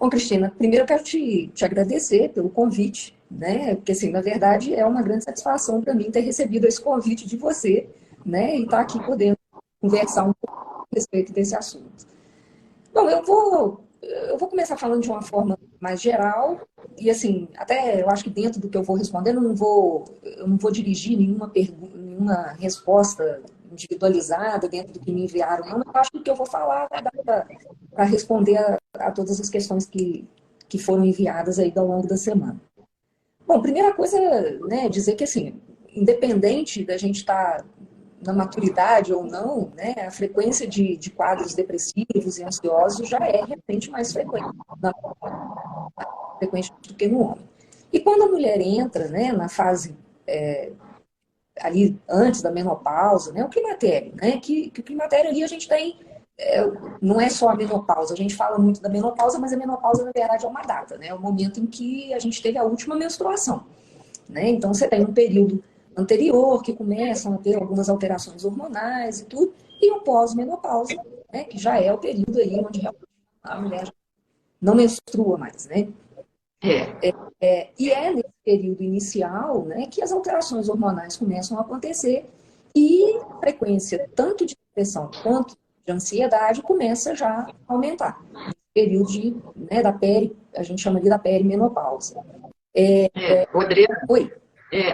Bom, Cristina, primeiro eu quero te agradecer pelo convite, né? Porque, assim, na verdade, é uma grande satisfação para mim ter recebido esse convite de você, né? E estar aqui podendo conversar um pouco a respeito desse assunto. Bom, eu vou começar falando de uma forma mais geral, e assim, até eu acho que dentro do que eu vou respondendo, eu não vou dirigir nenhuma resposta individualizada dentro do que me enviaram, não. Eu acho que o que eu vou falar vai dar para responder a todas as questões que foram enviadas aí ao longo da semana. Bom, primeira coisa, né, dizer que assim, independente da gente estar na maturidade ou não, né, a frequência de quadros depressivos e ansiosos já é realmente mais frequente do que no homem. E quando a mulher entra, né, na fase ali antes da menopausa, né, o climatério, né, que o climatério ali a gente tem, é, não é só a menopausa, a gente fala muito da menopausa, mas a menopausa na verdade é uma data, né, é o momento em que a gente teve a última menstruação, né, então você tem um período anterior que começam a ter algumas alterações hormonais e tudo, e o pós-menopausa, né, que já é o período aí onde realmente a mulher não menstrua mais, né. É, E é nesse período inicial, né, que as alterações hormonais começam a acontecer e a frequência tanto de depressão quanto de ansiedade começa já a aumentar. Nesse período né, a gente chama ali da perimenopausa. Adriana, Oi.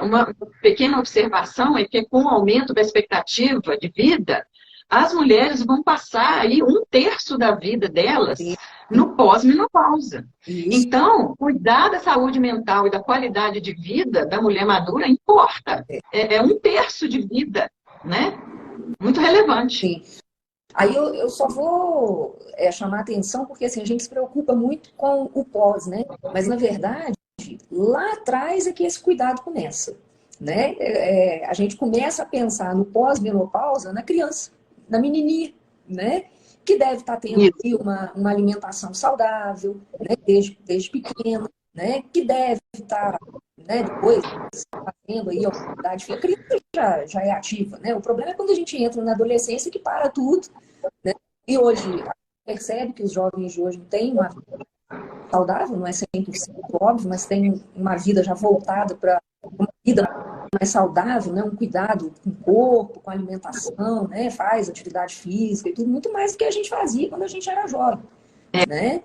uma pequena observação é que com o aumento da expectativa de vida, as mulheres vão passar aí um terço da vida delas no pós-menopausa. Isso. Então, cuidar da saúde mental e da qualidade de vida da mulher madura importa. É um terço de vida, né? Muito relevante. Sim. Aí eu só vou chamar atenção porque assim, a gente se preocupa muito com o pós, né? Mas na verdade, lá atrás é que esse cuidado começa, né? A gente começa a pensar no pós-menopausa na criança, na menininha, né? Que deve estar tendo Isso. aí uma alimentação saudável, né? Desde pequena, né? Que deve estar, né? Depois fazendo aí a atividade física. A criança já é ativa, né? O problema é quando a gente entra na adolescência que para tudo, né? E hoje a gente percebe que os jovens de hoje têm uma vida saudável, não é 100% óbvio, mas tem uma vida já voltada para uma vida mais saudável, né? Um cuidado com o corpo, com a alimentação, né? Faz atividade física e tudo, muito mais do que a gente fazia quando a gente era jovem, né?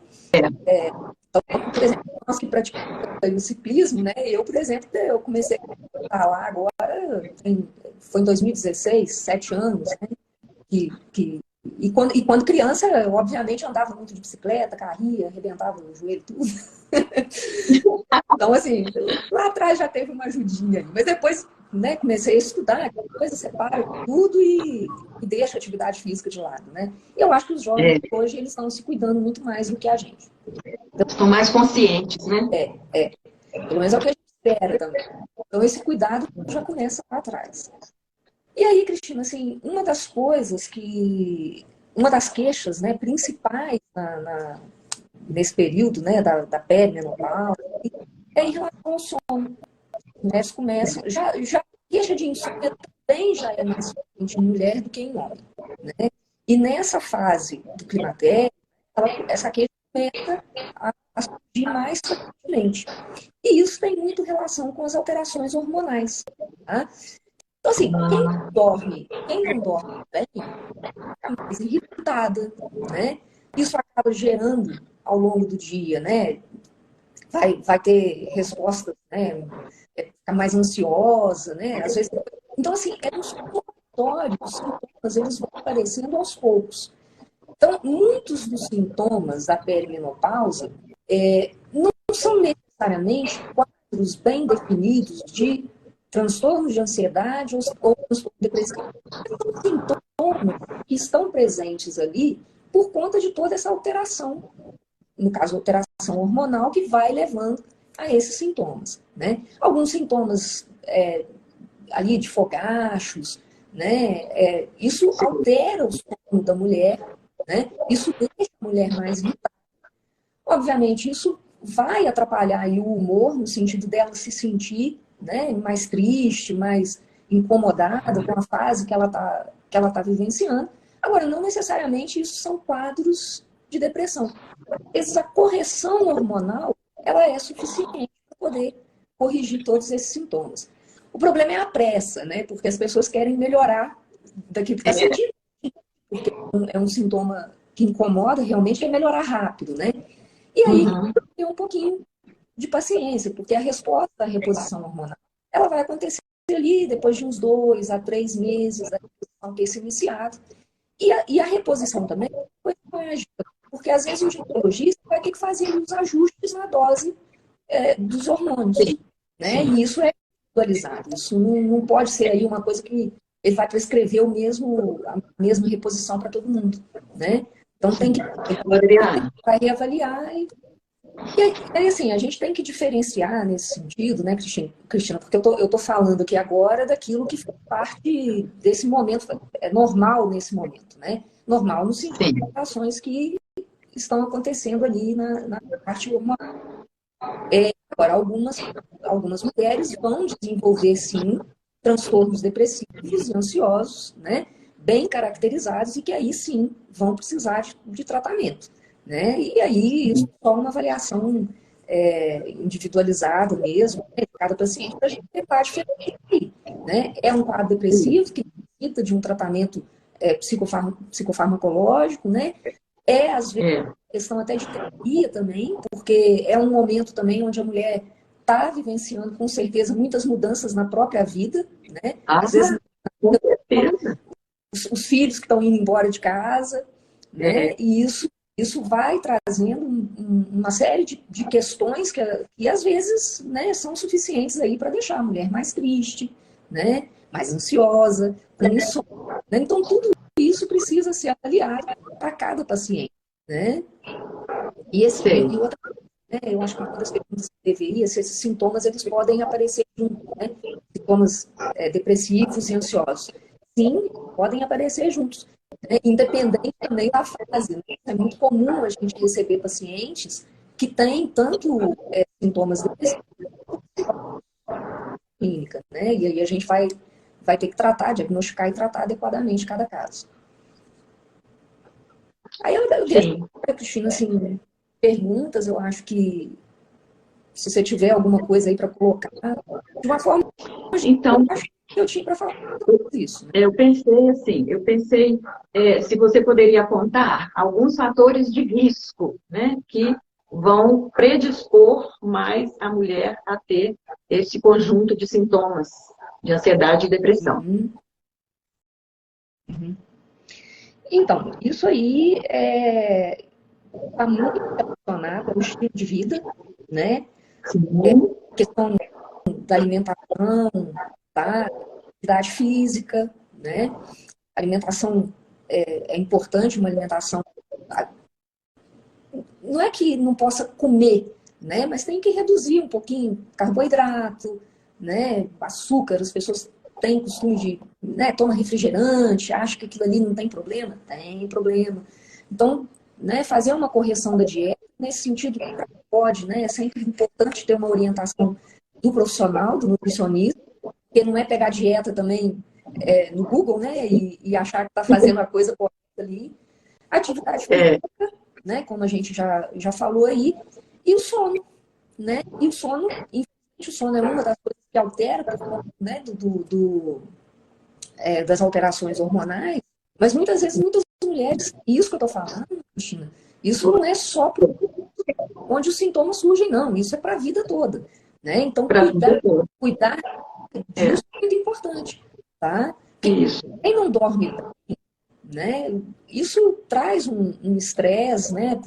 Por exemplo, nós que praticamos o ciclismo, né? Eu, por exemplo, eu comecei a lá agora, foi em 2016, 7 anos, né? que e quando criança, eu, obviamente, andava muito de bicicleta, carria, arrebentava o joelho, tudo. Então, assim, lá atrás já teve uma ajudinha aí. Mas depois, né, comecei a estudar, aquela coisa, separa tudo e deixa a atividade física de lado, né? E eu acho que os jovens É, hoje, eles estão se cuidando muito mais do que a gente. estão mais conscientes, né? Pelo menos é o que a gente espera também. Então, esse cuidado já começa lá atrás. E aí, Cristina, assim, uma das queixas, né, principais nesse período, né, da perimenopausa, é em relação ao sono. Né, eles começam, já a queixa de insônia também já é mais frequente em mulher do que em homem, né? E nessa fase do climatério, essa queixa começa a surgir mais frequentemente. E isso tem muito relação com as alterações hormonais, tá? Então, assim, quem não dorme bem, fica mais irritada, né? Isso acaba gerando, ao longo do dia, né? Vai ter respostas, né? Ficar mais ansiosa, né? Às vezes... Então, assim, é um somatório, os sintomas, eles vão aparecendo aos poucos. Então, muitos dos sintomas da perimenopausa não são necessariamente quadros bem definidos de transtornos de ansiedade ou transtorno depressivo. São sintomas que estão presentes ali por conta de toda essa alteração, no caso, alteração hormonal, que vai levando a esses sintomas, né? Alguns sintomas ali de fogachos, né? Isso altera o sono da mulher, né? Isso deixa a mulher mais irritada. Obviamente, isso vai atrapalhar aí o humor, no sentido dela se sentir, né, mais triste, mais incomodada com a fase que ela tá vivenciando. Agora, não necessariamente isso são quadros de depressão. Essa correção hormonal, ela é suficiente para poder corrigir todos esses sintomas. O problema é a pressa, né? Porque as pessoas querem melhorar daquilo que está sentindo. Porque é um sintoma que incomoda, realmente é melhorar rápido, né? E aí, tem um pouquinho de paciência, porque a resposta à reposição hormonal, ela vai acontecer ali depois de uns 2 a 3 meses da reposição ter se iniciado. E a reposição também foi mágica, porque às vezes o ginecologista vai ter que fazer os ajustes na dose dos hormônios, né? E isso é individualizado. Isso não pode ser aí uma coisa que ele vai prescrever a mesma reposição para todo mundo, né? Então tem que vai reavaliar e aí, assim, a gente tem que diferenciar nesse sentido, né, Cristina, porque eu tô falando aqui agora daquilo que faz parte desse momento, é normal nesse momento, né? Normal no sentido das ações que estão acontecendo ali na parte hormonal. Agora, algumas mulheres vão desenvolver, sim, transtornos depressivos e ansiosos, né, bem caracterizados e que aí, sim, vão precisar de tratamento, né? E aí, isso é só uma avaliação individualizada mesmo, né, de cada paciente, para a gente tentar diferenciar, né? É um quadro depressivo que necessita de um tratamento psicofarmacológico, né? Às vezes, questão até de terapia também, porque é um momento também onde a mulher está vivenciando, com certeza, muitas mudanças na própria vida, né? Às vezes, os filhos que estão indo embora de casa, né? E isso vai trazendo uma série de questões que às vezes, né, são suficientes aí para deixar a mulher mais triste, né? Mais ansiosa, com insônia, né? Então, tudo isso precisa ser avaliado para cada paciente, né? E outra, né, eu acho que uma das perguntas que deveria ser, esses sintomas, eles podem aparecer juntos, né? Sintomas depressivos e ansiosos. Sim, podem aparecer juntos, né? Independente também da fase, né? É muito comum a gente receber pacientes que têm tanto sintomas depressivos clínica, né? E aí a gente vai ter que tratar, diagnosticar e tratar adequadamente cada caso. Aí eu deixo para a Cristina, assim, perguntas, eu acho que se você tiver alguma coisa aí para colocar, de uma forma, então, acho que eu tinha para falar isso. Né? Eu pensei se você poderia apontar alguns fatores de risco, né, que vão predispor mais a mulher a ter esse conjunto de sintomas de ansiedade e depressão. Então, isso aí está muito relacionado ao estilo de vida, né? Questão da alimentação, da atividade física, né? A alimentação é importante, uma alimentação. Não é que não possa comer, né? Mas tem que reduzir um pouquinho carboidrato, né? Açúcar, as pessoas têm costume de, né, toma refrigerante, acha que aquilo ali não tem problema? Tem problema. Então, né, fazer uma correção da dieta, nesse sentido, pode, né? É sempre importante ter uma orientação do profissional, do nutricionista, porque não é pegar dieta também no Google, né? E achar que está fazendo a coisa correta ali. Atividade física, né? Como a gente já falou aí, e o sono, né? E o sono, infelizmente, o sono é uma das coisas que altera por conta, né, das alterações hormonais, mas muitas vezes, muitas mulheres, isso que eu estou falando, Cristina, isso não é só onde os sintomas surgem, não, isso é para a vida toda, né? Então, cuidar disso é muito importante, tá? Quem não dorme bem, né? Isso traz um estresse, né,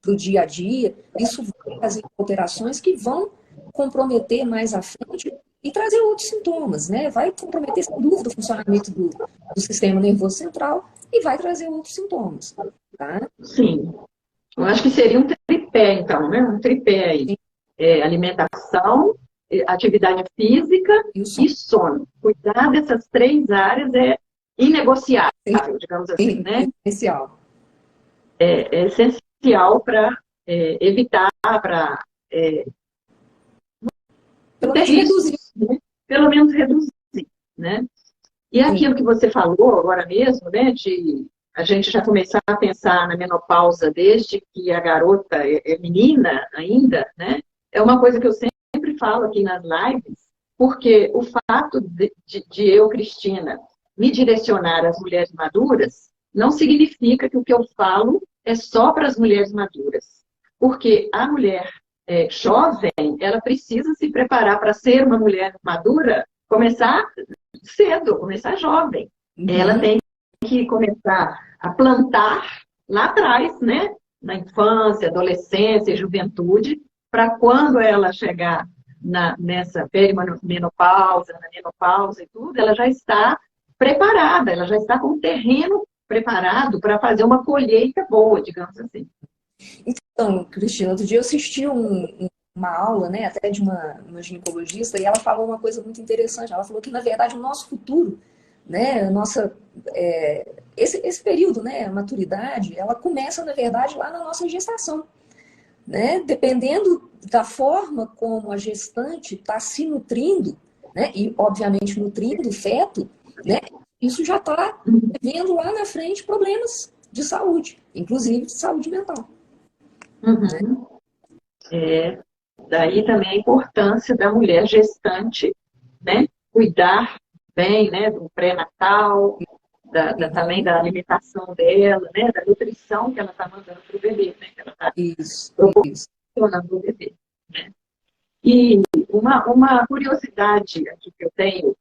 pro dia a dia, isso vai trazer alterações que vão comprometer mais à frente e trazer outros sintomas, né? Vai comprometer, sem dúvida, o funcionamento do sistema nervoso central e vai trazer outros sintomas, tá? Sim. Eu acho que seria um tripé, então, né? Um tripé aí. Alimentação, atividade física e sono. Cuidar dessas 3 áreas é inegociável, digamos assim, né? Essencial. É essencial para evitar, para pelo menos reduzir, né? E aquilo que você falou agora mesmo, né, de a gente já começar a pensar na menopausa desde que a garota é menina ainda, né? É uma coisa que eu sempre falo aqui nas lives, porque o fato de eu, Cristina, me direcionar às mulheres maduras, não significa que o que eu falo é só para as mulheres maduras. Porque a mulher jovem, ela precisa se preparar para ser uma mulher madura, começar cedo, começar jovem. Ela tem que começar a plantar lá atrás, né? Na infância, adolescência, juventude, para quando ela chegar nessa perimenopausa, na menopausa e tudo, ela já está preparada, ela já está com o terreno preparado para fazer uma colheita boa, digamos assim. Então, Cristina, outro dia eu assisti uma aula, né, até de uma ginecologista, e ela falou uma coisa muito interessante. Ela falou que, na verdade, o nosso futuro, né, esse período, né, a maturidade, ela começa, na verdade, lá na nossa gestação. Né? Dependendo da forma como a gestante está se nutrindo, né, e, obviamente, nutrindo o feto, né, isso já está vendo lá na frente problemas de saúde, inclusive de saúde mental. Uhum. Daí também a importância da mulher gestante, né? Cuidar bem, né? Do pré-natal, também da alimentação dela, né? Da nutrição que ela está mandando para o bebê, né? Que ela está proporcionando para o bebê. Né? E uma curiosidade aqui que eu tenho,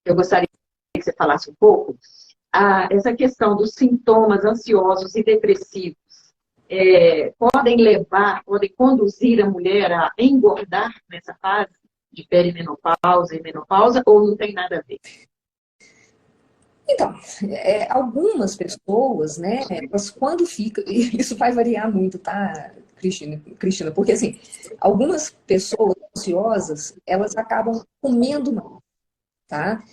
eu gostaria que você falasse um pouco, essa questão dos sintomas ansiosos e depressivos. Podem conduzir a mulher a engordar nessa fase de perimenopausa e menopausa, ou não tem nada a ver? Então, algumas pessoas, né, elas quando ficam, isso vai variar muito, tá, Cristina, porque assim, algumas pessoas ansiosas, elas acabam comendo mais, tá?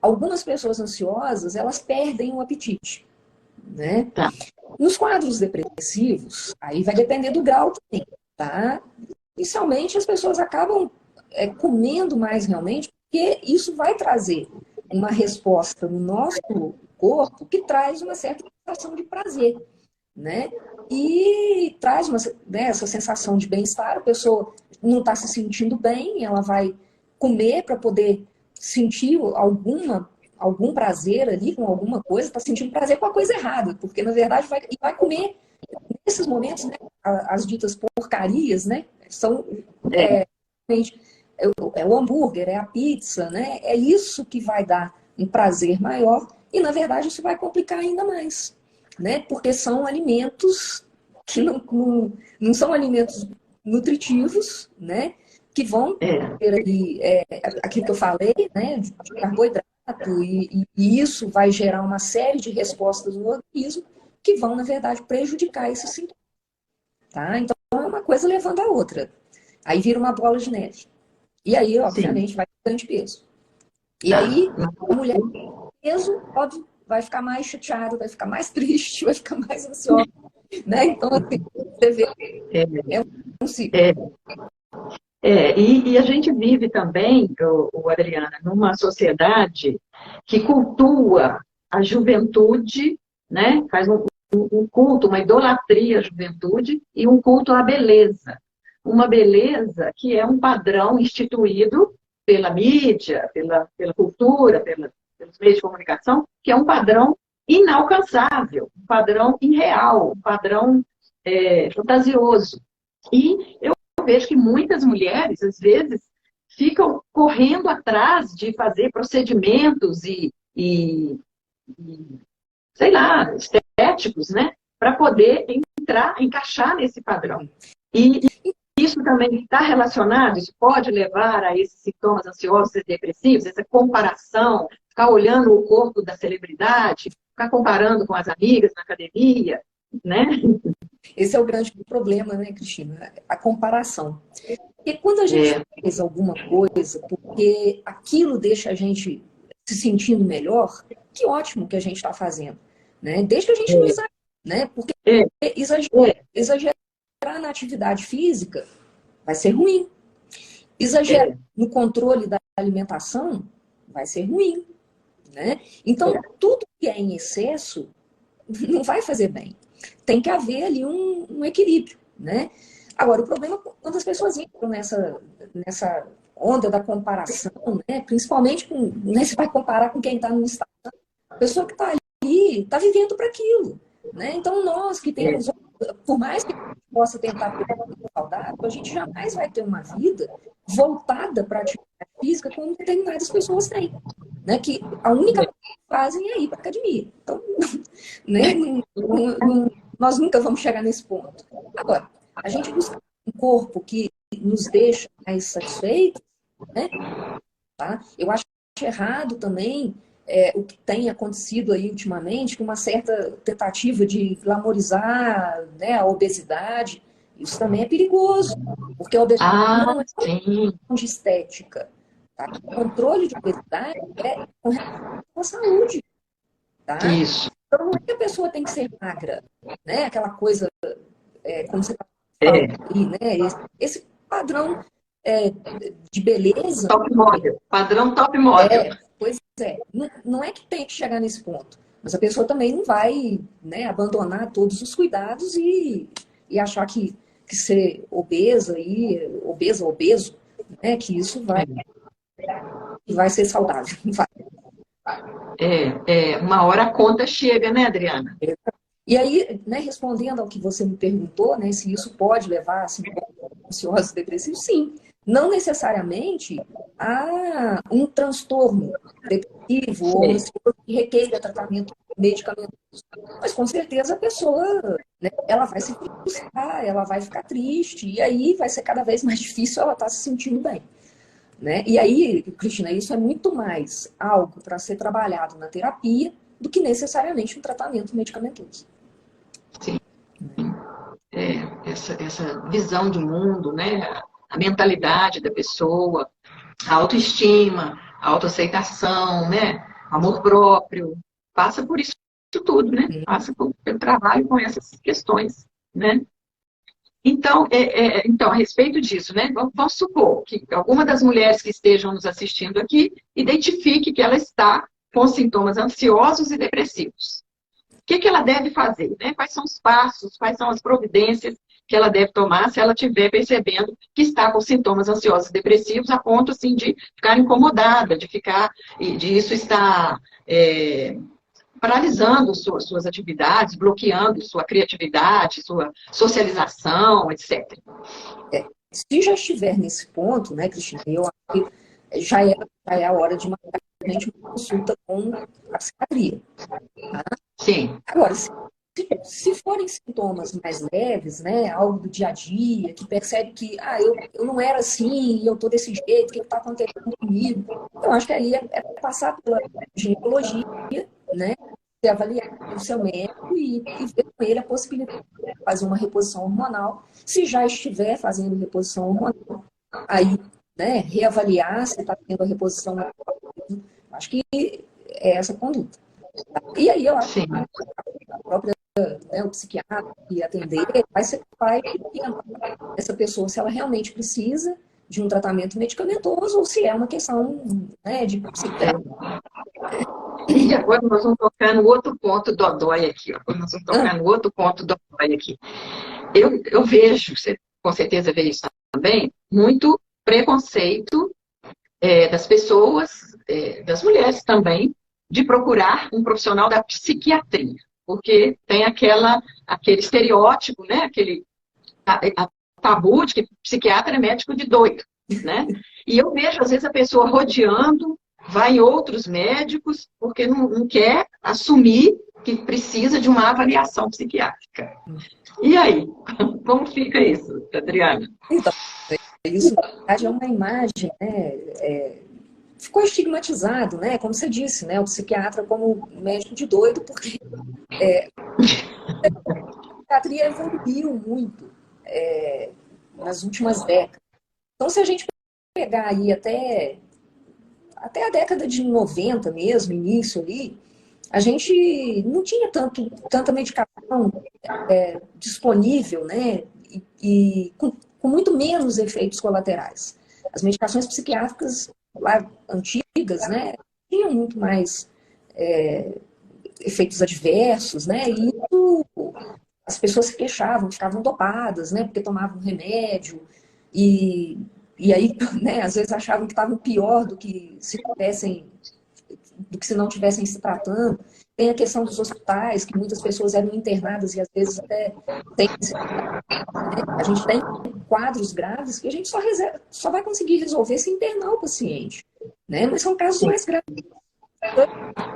Algumas pessoas ansiosas, elas perdem o apetite, né? Tá. Nos quadros depressivos, aí vai depender do grau também, tá? Inicialmente, as pessoas acabam comendo mais realmente, porque isso vai trazer uma resposta no nosso corpo que traz uma certa sensação de prazer, né? E traz essa sensação de bem-estar, a pessoa não está se sentindo bem, ela vai comer para poder sentir algum prazer ali com alguma coisa, está sentindo prazer com a coisa errada, porque na verdade vai comer nesses momentos, né, as ditas porcarias, né, são é o hambúrguer, é a pizza, né, é isso que vai dar um prazer maior e na verdade isso vai complicar ainda mais, né, porque são alimentos que não são alimentos nutritivos, né, que vão ter ali aquilo que eu falei, né, de carboidrato, e isso vai gerar uma série de respostas no organismo que vão, na verdade, prejudicar esse sintoma. Tá? Então, é uma coisa levando a outra. Aí vira uma bola de neve. E aí, obviamente, vai ficando de peso. E aí, a mulher com peso, óbvio, vai ficar mais chateada, vai ficar mais triste, vai ficar mais ansiosa. Né? Então, assim, você vê, é um ciclo. E a gente vive também, Adriana, numa sociedade que cultua a juventude, né? Faz um culto, uma idolatria à juventude e um culto à beleza. Uma beleza que é um padrão instituído pela mídia, pela cultura, pelos meios de comunicação, que é um padrão inalcançável, um padrão irreal, um padrão fantasioso. E eu vejo que muitas mulheres, às vezes, ficam correndo atrás de fazer procedimentos e sei lá, estéticos, né? Para poder encaixar nesse padrão. E isso também está relacionado, isso pode levar a esses sintomas ansiosos e depressivos, essa comparação, ficar olhando o corpo da celebridade, ficar comparando com as amigas na academia, né? Esse é o grande problema, né, Cristina? A comparação. Porque quando a gente faz alguma coisa, porque aquilo deixa a gente se sentindo melhor, que ótimo que a gente está fazendo. Né? Desde que a gente não exagere, né? Porque exagerar na atividade física vai ser ruim. Exagerar no controle da alimentação vai ser ruim. Né? Então, tudo que é em excesso não vai fazer bem. Tem que haver ali um equilíbrio, né? Agora, o problema é quando as pessoas entram nessa onda da comparação, né? Principalmente né? Você vai comparar com quem está no Instagram. A pessoa que está ali está vivendo para aquilo, né? Então, nós que temos, por mais que a gente possa tentar ter uma vida saudável, a gente jamais vai ter uma vida voltada para a atividade física como determinadas pessoas têm, né? Que a única coisa que fazem é ir para a academia. Então, né? Nós nunca vamos chegar nesse ponto. Agora, a gente busca um corpo que nos deixa mais satisfeitos, né? Tá? Eu acho errado também o que tem acontecido aí ultimamente, com uma certa tentativa de glamorizar, né, a obesidade. Isso também é perigoso, porque a obesidade não é só questão de estética. Tá? O controle de obesidade é com relação à saúde. Tá? Isso. Então, não é que a pessoa tem que ser magra, né? Aquela coisa, como você está falando aí, né? Esse padrão de beleza. Top model. Padrão top model. Pois é. Não é que tem que chegar nesse ponto, mas a pessoa também não vai, né, abandonar todos os cuidados e achar que ser obesa, obeso, né, que isso vai ser saudável. Vai. Uma hora a conta chega, né, Adriana? E aí, né, respondendo ao que você me perguntou, né, se isso pode levar a sintomas ansiosos depressivos, sim. Não necessariamente a um transtorno depressivo ou ansioso que requeira tratamento medicamentoso. Mas, com certeza, a pessoa, né, ela vai se frustrar, ela vai ficar triste, e aí vai ser cada vez mais difícil ela estar se sentindo bem. Né? E aí, Cristina, isso é muito mais algo para ser trabalhado na terapia do que necessariamente um tratamento medicamentoso. Sim. Essa visão de mundo, né? A mentalidade da pessoa, a autoestima, a autoaceitação, né? Amor próprio, passa por isso tudo, né? Passa pelo trabalho com essas questões, né? Então, a respeito disso, né? Vamos supor que alguma das mulheres que estejam nos assistindo aqui identifique que ela está com sintomas ansiosos e depressivos. O que ela deve fazer, né? Quais são os passos, quais são as providências que ela deve tomar se ela estiver percebendo que está com sintomas ansiosos e depressivos a ponto, assim, de ficar incomodada, de isso estar paralisando suas atividades, bloqueando sua criatividade, sua socialização, etc. Se já estiver nesse ponto, né, Cristina, eu acho que já é a hora de marcar uma consulta com a psiquiatria. Tá? Sim. Agora, se forem sintomas mais leves, né, algo do dia a dia, que percebe que eu não era assim, eu estou desse jeito, o que está acontecendo comigo? Eu acho que aí é passar pela ginecologia, né, avaliar o seu médico e ver com ele a possibilidade de fazer uma reposição hormonal. Se já estiver fazendo reposição hormonal, aí, né, reavaliar se está tendo a reposição hormonal. Acho que é essa conduta. E aí eu acho que a própria, né, o psiquiatra que atender vai ser capaz de orientar essa pessoa se ela realmente precisa de um tratamento medicamentoso ou se é uma questão, né, de psiquiatra. E agora nós vamos tocar no outro ponto dodói aqui. Nós vamos tocar no outro ponto dodói aqui. Eu vejo, você com certeza vê isso também, muito preconceito das pessoas, das mulheres também, de procurar um profissional da psiquiatria. Porque tem aquele estereótipo, né? Aquele tabu de que psiquiatra é médico de doido, né? E eu vejo, às vezes, a pessoa rodeando, vai em outros médicos, porque não quer assumir que precisa de uma avaliação psiquiátrica. E aí? Como fica isso, Adriana? Então, isso, na verdade, é uma imagem, né? Ficou estigmatizado, né? Como você disse, né? O psiquiatra como médico de doido, porque a psiquiatria evoluiu muito nas últimas décadas. Então, se a gente pegar aí até a década de 90 mesmo, início ali, a gente não tinha tanta medicação disponível, né? E com muito menos efeitos colaterais. As medicações psiquiátricas lá antigas, né, tinham muito mais efeitos adversos, né? E isso, as pessoas se queixavam, ficavam dopadas, né? Porque tomavam remédio e aí, né? Às vezes achavam que estavam pior do que se não tivessem se tratando. Tem a questão dos hospitais, que muitas pessoas eram internadas e às vezes até tem, né? A gente tem quadros graves que a gente só vai conseguir resolver se internar o paciente, né? Mas são casos mais graves.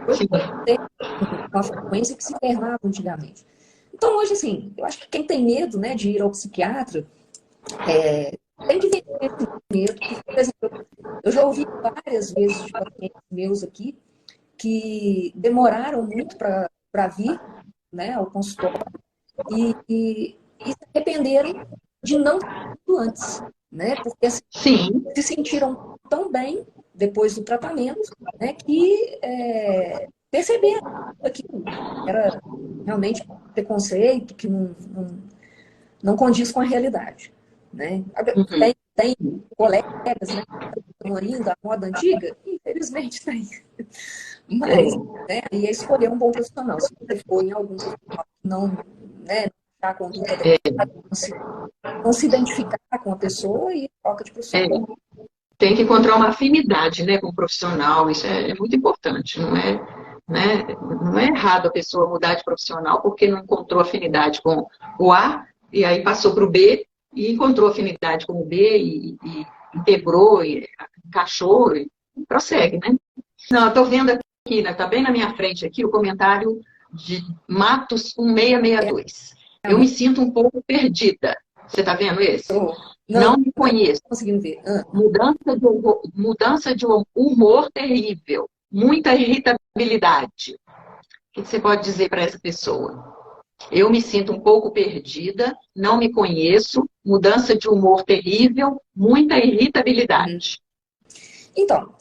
Hoje tem uma frequência que se internava antigamente. Então, hoje, assim, eu acho que quem tem medo, né, de ir ao psiquiatra tem que vencer esse medo. Porque, por exemplo, eu já ouvi várias vezes de pacientes meus aqui que demoraram muito para vir, né, ao consultório e se arrependeram de não ter ido antes, né? Porque assim, Sim. se sentiram tão bem depois do tratamento, né, que perceberam que aquilo era realmente preconceito, que não condiz com a realidade, né? Uhum. Tem colegas, né, que estão ainda à moda antiga? Infelizmente tem. Mas, né, aí é escolher um bom profissional. Se você for em algum profissional que não, né, tá a conduta adequada, não se identificar com a pessoa e troca de É, profissional. tem que encontrar uma afinidade, né, com o profissional, isso é muito importante, não é, né, não é errado a pessoa mudar de profissional porque não encontrou afinidade com o A, e aí passou para o B, e encontrou afinidade com o B, e integrou, e encaixou, e prossegue, né? Não, eu estou vendo aqui, né, tá bem na minha frente aqui, o comentário de Matos 1662. Eu me sinto um pouco perdida. Você está vendo esse? Não, Não me conheço. conseguindo ver. Mudança de humor terrível, muita irritabilidade. O que você pode dizer para essa pessoa? Eu me sinto um pouco perdida, não me conheço, mudança de humor terrível, muita irritabilidade. Então,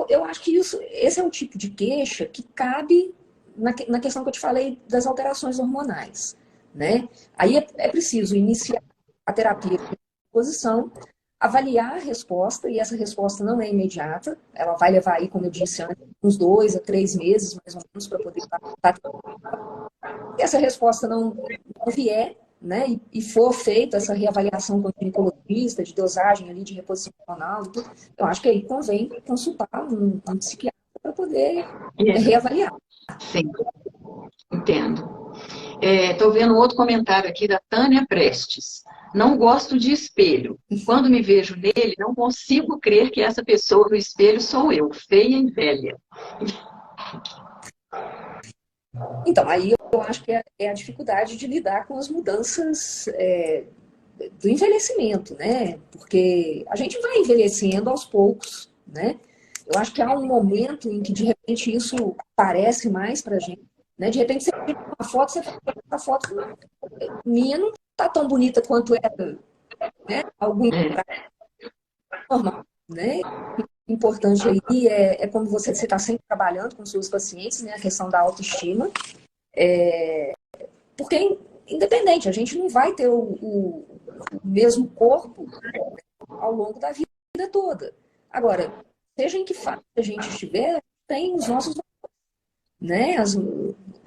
eu acho que esse é o tipo de queixa que cabe na questão que eu te falei das alterações hormonais, né? Aí é preciso iniciar a terapia de reposição, avaliar a resposta, e essa resposta não é imediata, ela vai levar aí, como eu disse antes, uns 2 a 3 meses, mais ou menos, para poder estar. Se essa resposta não vier, né, e for feita essa reavaliação com o ginecologista, de dosagem ali, de reposição hormonal, tudo, eu acho que aí convém consultar um psiquiatra para poder reavaliar. Sim, entendo. Estou vendo outro comentário aqui da Tânia Prestes. Não gosto de espelho. Quando me vejo nele, não consigo crer que essa pessoa no espelho sou eu, feia e velha. Então, aí eu acho que é a dificuldade de lidar com as mudanças do envelhecimento, né? Porque a gente vai envelhecendo aos poucos, né? Eu acho que há um momento em que, de repente, isso aparece mais pra gente, né? De repente, você tira uma foto, você fala, a foto minha não tá tão bonita quanto era, né? Algum normal, né? Importante aí como você está sempre trabalhando com seus pacientes, né? A questão da autoestima. Porque, independente, a gente não vai ter o mesmo corpo ao longo da vida toda. Agora, seja em que fase a gente estiver, tem os nossos, né?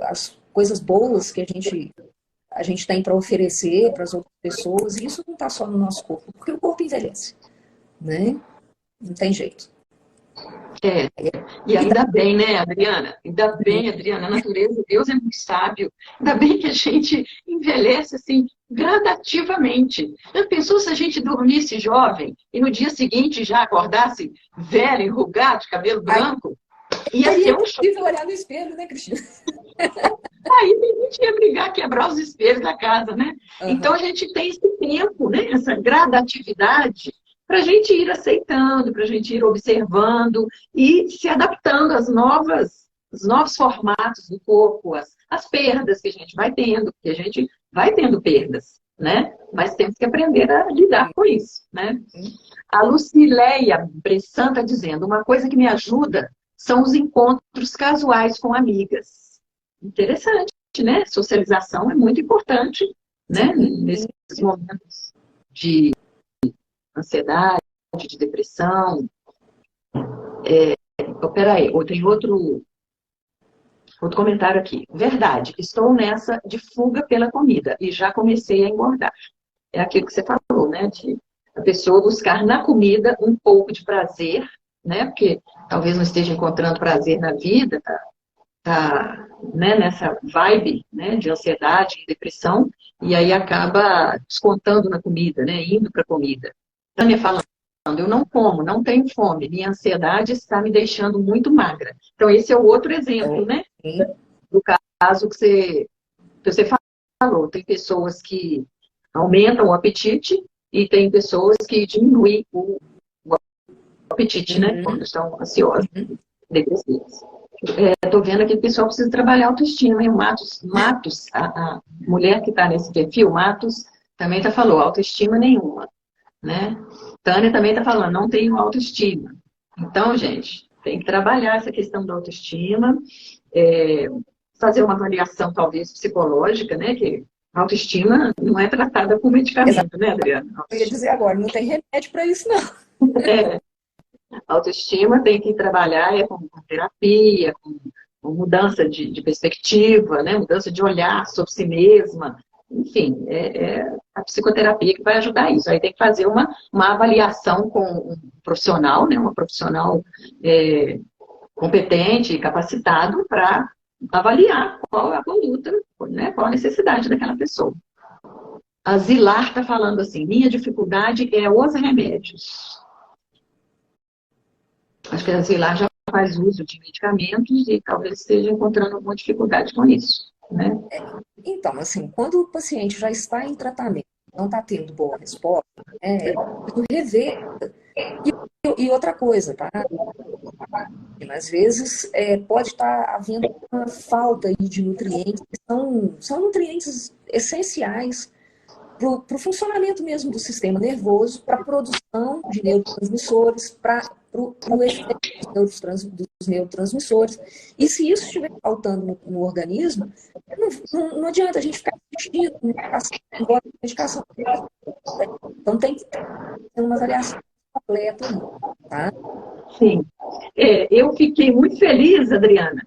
As coisas boas que a gente tem para oferecer para as outras pessoas, e isso não está só no nosso corpo, porque o corpo envelhece, né? Não tem jeito. E ainda bem, né, Adriana? Ainda bem, Adriana, a natureza, Deus é muito sábio. Ainda bem que a gente envelhece assim, gradativamente. Já pensou se a gente dormisse jovem e no dia seguinte já acordasse velho, enrugado, de cabelo branco? Ia ser um choque. Possível olhar no espelho, né, Cristina? Aí a gente ia brigar, quebrar os espelhos da casa, né? Uhum. Então a gente tem esse tempo, né? Essa gradatividade para a gente ir aceitando, para a gente ir observando e se adaptando às os novos formatos do corpo, as perdas que a gente vai tendo, porque a gente vai tendo perdas, né? Mas temos que aprender a lidar com isso, né? A Lucileia Bressan está dizendo, uma coisa que me ajuda são os encontros casuais com amigas. Interessante, né? Socialização é muito importante, né? Nesses momentos de ansiedade, de depressão. Peraí, tem outro Outro comentário aqui. Verdade, estou nessa de fuga pela comida e já comecei a engordar. É aquilo que você falou, né? De a pessoa buscar na comida um pouco de prazer, né? Porque talvez não esteja encontrando prazer na vida, tá, né, nessa vibe, né, de ansiedade e depressão, e aí acaba descontando na comida, né? Indo para a comida. Tânia falando, eu não como, não tenho fome, minha ansiedade está me deixando muito magra. Então, esse é o outro exemplo, né? Do caso que você falou. Tem pessoas que aumentam o apetite e tem pessoas que diminuem o apetite, né? Quando estão ansiosas, depressivas. Estou vendo aqui que o pessoal precisa trabalhar a autoestima, hein? O Matos, a mulher que está nesse perfil, Matos, também falou, autoestima nenhuma, né? Tânia também está falando, não tenho autoestima. Então, gente, tem que trabalhar essa questão da autoestima, fazer uma avaliação, talvez, psicológica, né? Que a autoestima não é tratada com medicamento, né, Adriana? Eu ia dizer agora, não tem remédio para isso, não. A autoestima tem que trabalhar com terapia, com mudança de perspectiva, né? Mudança de olhar sobre si mesma. Enfim, a psicoterapia que vai ajudar isso. Aí tem que fazer uma avaliação com um profissional, né? Uma profissional competente, capacitado para avaliar qual é a conduta, né? Qual a necessidade daquela pessoa. A Zilar está falando assim, minha dificuldade é os remédios. Acho que a Zilar já faz uso de medicamentos e talvez esteja encontrando alguma dificuldade com isso, né? Então, assim, quando o paciente já está em tratamento, não está tendo boa resposta, rever. E outra coisa, tá? Às vezes pode estar havendo uma falta aí de nutrientes, que são nutrientes essenciais para o funcionamento mesmo do sistema nervoso, para a produção de neurotransmissores, para o efeito dos neurotransmissores. E se isso estiver faltando no organismo, não adianta a gente ficar assistindo embora a medicação. Então tem que ter uma avaliação completa, tá? Sim. Eu fiquei muito feliz, Adriana,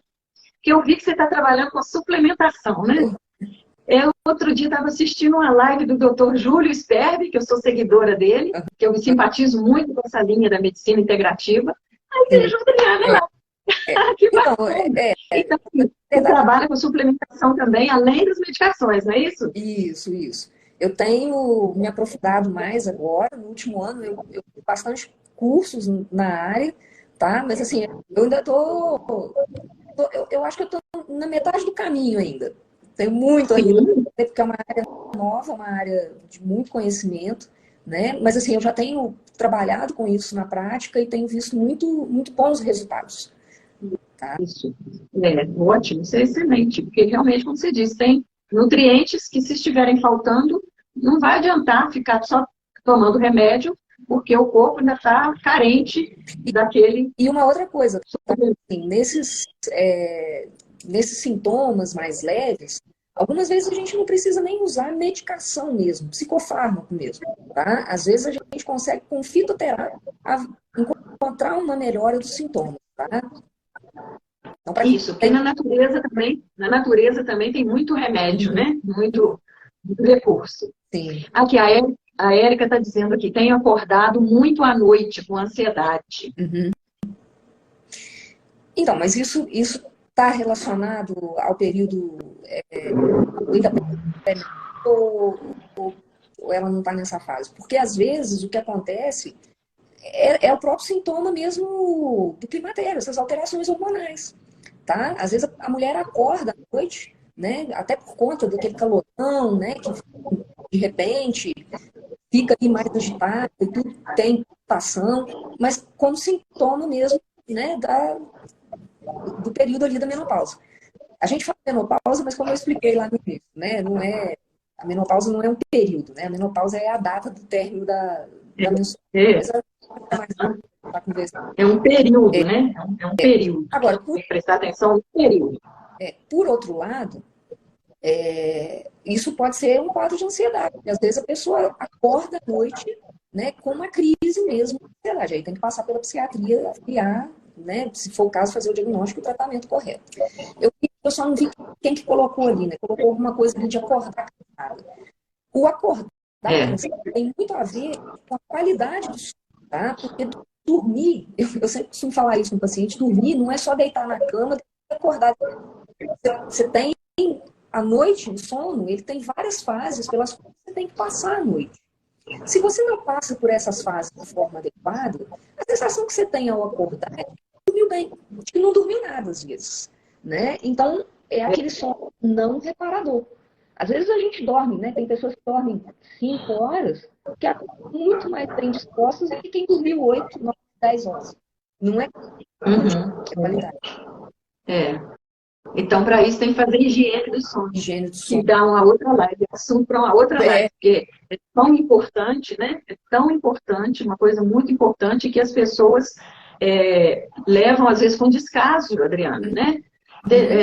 que eu vi que você está trabalhando com suplementação, né? Outro dia estava assistindo uma live do Dr. Júlio Sperbi, que eu sou seguidora dele, que eu me simpatizo muito com essa linha da medicina integrativa. Aí vejo a Adriana lá. Que bacana. Então, você trabalha com suplementação também, além das medicações, não é isso? Isso. Eu tenho me aprofundado mais agora. No último ano, eu fiz bastante cursos na área, tá? Mas, assim, eu ainda eu acho que eu estou na metade do caminho ainda. Tenho muito ainda, porque é uma área nova, uma área de muito conhecimento, né? Mas, assim, eu já tenho trabalhado com isso na prática e tenho visto muito bons resultados. Tá? Isso. Ótimo, isso é excelente, porque realmente, como você disse, tem nutrientes que, se estiverem faltando, não vai adiantar ficar só tomando remédio, porque o corpo ainda está carente daquele... E uma outra coisa, assim, nesses sintomas mais leves, algumas vezes a gente não precisa nem usar medicação mesmo, psicofármaco mesmo, tá? Às vezes a gente consegue, com fitoterapia, encontrar uma melhora dos sintomas, tá? Então, isso, porque na natureza também tem muito remédio, né? Muito recurso. Sim. Aqui, a Érica está dizendo aqui, tenho acordado muito à noite com ansiedade. Então, mas isso está relacionado ao período ou ela não está nessa fase? Porque, às vezes, o que acontece é o próprio sintoma mesmo do climatério, essas alterações hormonais, tá? Às vezes a mulher acorda à noite, né? Até por conta daquele calorão, né? Que de repente fica ali mais agitado e tudo, tem palpitação, mas como sintoma mesmo, né? Do período ali da menopausa. A gente fala menopausa, mas como eu expliquei lá no início, né? A menopausa não é um período, né? A menopausa é a data do término da menstruação. É um período, né? É um período. Agora, tem que prestar atenção no período. Por outro lado, isso pode ser um quadro de ansiedade. Às vezes a pessoa acorda à noite, né, com uma crise mesmo de ansiedade. Aí tem que passar pela psiquiatria, avaliar, né, se for o caso, fazer o diagnóstico e o tratamento correto. Eu eu só não vi quem que colocou ali, né? Colocou alguma coisa ali de acordar cansada. O acordar cansado tem muito a ver com a qualidade do sono, tá? Porque dormir, eu sempre costumo falar isso no paciente, dormir não é só deitar na cama e acordar. Você tem a noite, o sono, ele tem várias fases pelas quais você tem que passar a noite. Se você não passa por essas fases de forma adequada, a sensação que você tem ao acordar é que dormiu bem, de que não dormiu nada às vezes, né? Então, é aquele sono não reparador. Às vezes a gente dorme, né? Tem pessoas que dormem 5 horas, que acordam muito mais bem dispostas do que quem dormiu 8, 9, 10 horas. Não é qualidade. Então, para isso, tem que fazer higiene do sono. Higiene do sono. Que dá uma outra live, assunto para uma outra live, porque é tão importante, né? É tão importante, uma coisa muito importante que as pessoas levam, às vezes, com descaso, Adriana, né?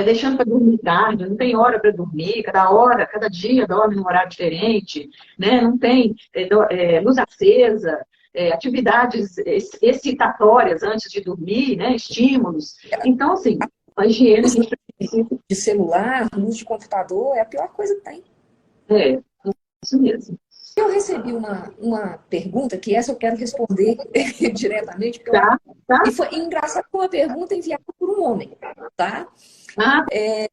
Deixando para dormir tarde, não tem hora para dormir, cada dia dorme num horário diferente, né? Não tem luz acesa, atividades excitatórias antes de dormir, né? Estímulos. Então, assim, a higiene a gente precisa. De celular, luz de computador, é a pior coisa que tem. Isso mesmo. Eu recebi uma pergunta, que essa eu quero responder diretamente, porque e foi engraçado com uma pergunta enviada por um homem, tá? É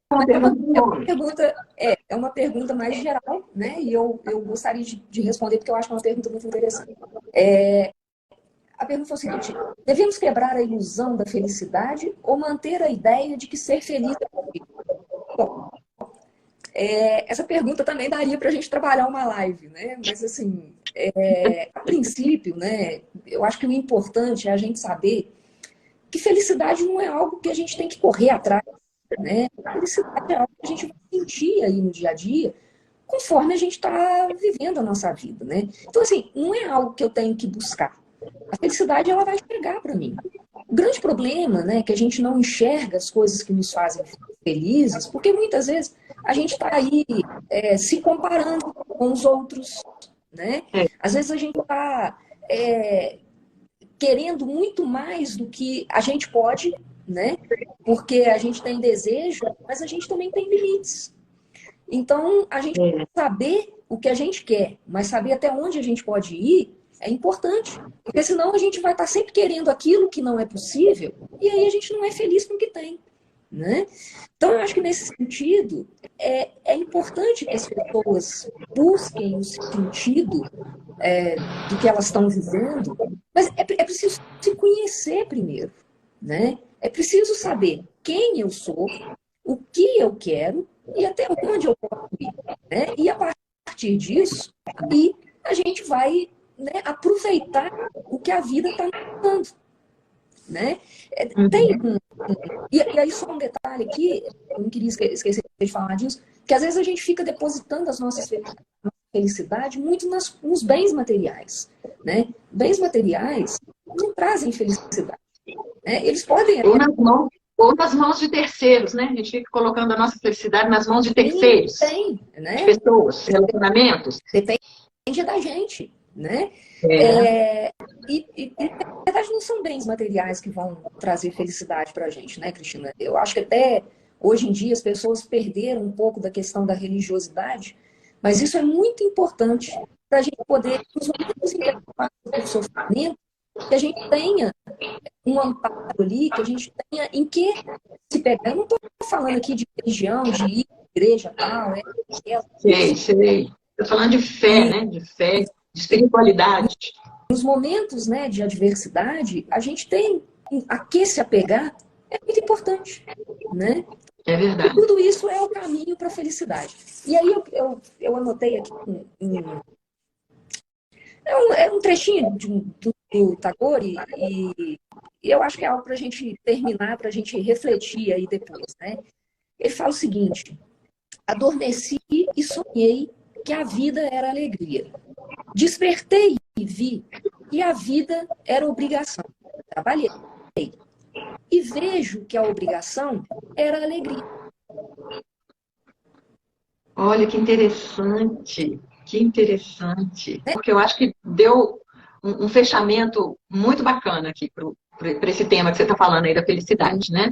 uma pergunta mais geral, né? E eu gostaria de responder, porque eu acho que é uma pergunta muito interessante. A pergunta foi o seguinte: devemos quebrar a ilusão da felicidade ou manter a ideia de que ser feliz é possível? Bom, essa pergunta também daria para a gente trabalhar uma live, né? Mas, assim, a princípio, né, eu acho que o importante é a gente saber que felicidade não é algo que a gente tem que correr atrás, né? Felicidade é algo que a gente vai sentir aí no dia a dia, conforme a gente está vivendo a nossa vida, né? Então, assim, não é algo que eu tenho que buscar. A felicidade, ela vai chegar para mim. O grande problema, né, é que a gente não enxerga as coisas que nos fazem felizes, porque muitas vezes a gente está aí se comparando com os outros, né? Às vezes a gente está querendo muito mais do que a gente pode, né? Porque a gente tem desejo, mas a gente também tem limites. Então, a gente saber o que a gente quer, mas saber até onde a gente pode ir, é importante, porque senão a gente vai estar sempre querendo aquilo que não é possível, e aí a gente não é feliz com o que tem, né? Então, eu acho que nesse sentido, é importante que as pessoas busquem o sentido do que elas estão vivendo, mas é preciso se conhecer primeiro, né? É preciso saber quem eu sou, o que eu quero e até onde eu posso ir, né? E a partir disso, aí a gente vai, né, aproveitar o que a vida está nos dando, né? E aí só um detalhe aqui, eu não queria esquecer de falar disso, que às vezes a gente fica depositando as nossas felicidade muito nos bens materiais, né? Bens materiais não trazem felicidade, né? Eles podem... Ou nas mãos de terceiros, né? A gente fica colocando a nossa felicidade nas mãos de terceiros. Né? De pessoas, relacionamentos. Depende da gente, né? E na verdade não são bens materiais que vão trazer felicidade para a gente, né, Cristina? Eu acho que até hoje em dia as pessoas perderam um pouco da questão da religiosidade, mas isso é muito importante para a gente poder, nos momentos em que a gente passa por sofrimento, que a gente tenha um amparo ali, que a gente tenha em que se pegar. Eu não estou falando aqui de religião, de ir à igreja, tal, Sei. Estou falando de fé, né? De fé, de espiritualidade. Nos momentos, né, de adversidade, a gente tem a que se apegar, é muito importante, né? É verdade. E tudo isso é o caminho para a felicidade. E aí eu anotei aqui um trechinho do Tagore e eu acho que é algo para a gente terminar, para a gente refletir aí depois, né? Ele fala o seguinte: adormeci e sonhei que a vida era alegria. Despertei e vi que a vida era obrigação. Trabalhei. E vejo que a obrigação era alegria. Olha, que interessante. Que interessante. Porque eu acho que deu um fechamento muito bacana aqui para esse tema que você está falando aí da felicidade, né?